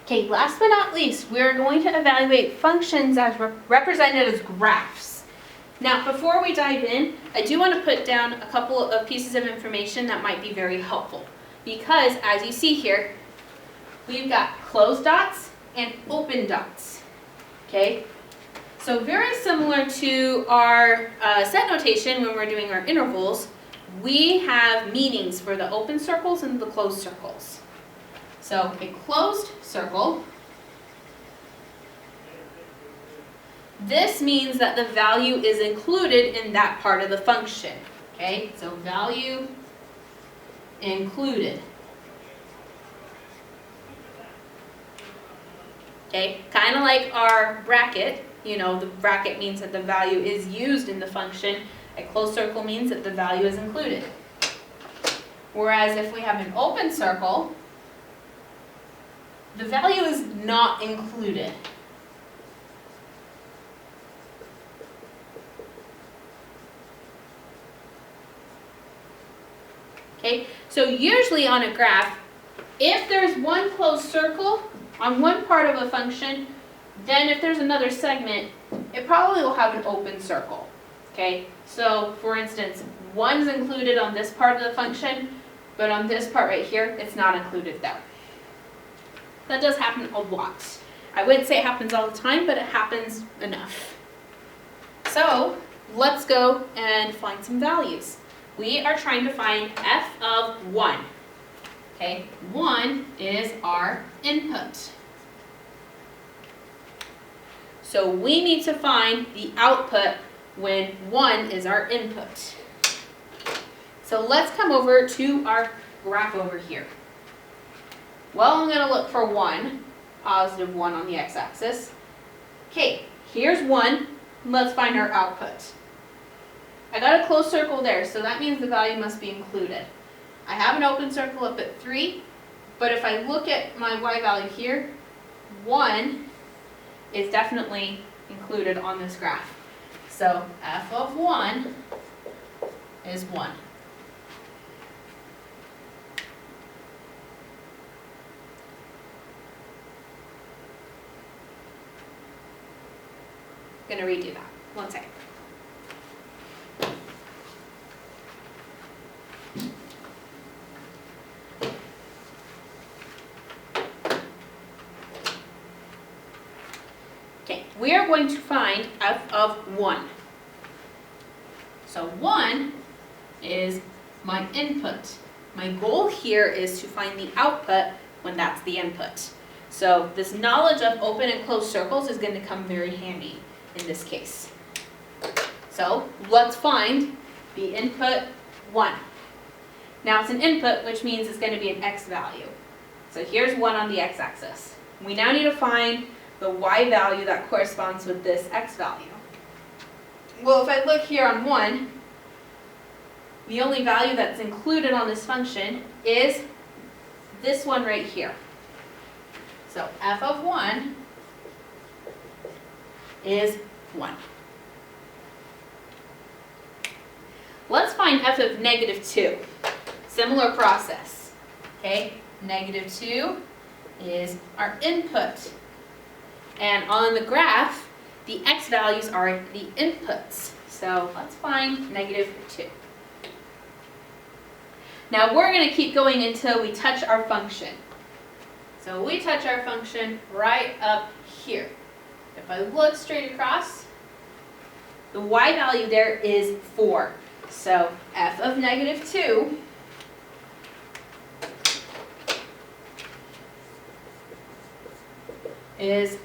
Okay, last but not least, we're going to evaluate functions as represented as graphs. Now, before we dive in, I do want to put down a couple of pieces of information that might be very helpful. Because, as you see here, we've got closed dots and open dots. Okay? So very similar to our set notation when we're doing our intervals, we have meanings for the open circles and the closed circles. So a closed circle, this means that the value is included in that part of the function. Okay, so value included. Okay, kind of like our bracket, you know, the bracket means that the value is used in the function. A closed circle means that the value is included. Whereas if we have an open circle, the value is not included. Okay, so usually on a graph, if there's one closed circle on one part of a function, then if there's another segment, it probably will have an open circle. Okay, so for instance, 1's included on this part of the function, but on this part right here, it's not included there. That does happen a lot. I wouldn't say it happens all the time, but it happens enough. So let's go and find some values. We are trying to find f of 1. Okay, 1 is our input. So we need to find the output when 1 is our input. So let's come over to our graph over here. Well, I'm going to look for 1, positive 1 on the x-axis. Okay, here's 1. Let's find our output. I got a closed circle there, so that means the value must be included. I have an open circle up at 3, but if I look at my y value here, 1 is definitely included on this graph. So f of 1 is 1. I'm going to redo that. 1 second. Okay, we are going to find f of 1. So 1 is my input. My goal here is to find the output when that's the input. So this knowledge of open and closed circles is going to come very handy in this case. So let's find the input 1. Now it's an input, which means it's going to be an x value. So here's 1 on the x-axis. We now need to find the y value that corresponds with this x value. Well, if I look here on 1, the only value that's included on this function is this one right here. So f of 1 is 1. Let's find f of negative 2. Similar process. Okay, negative 2 is our input. And on the graph, the x values are the inputs. So let's find negative 2. Now we're going to keep going until we touch our function. So we touch our function right up here. If I look straight across, the y value there is 4. So f of negative 2 is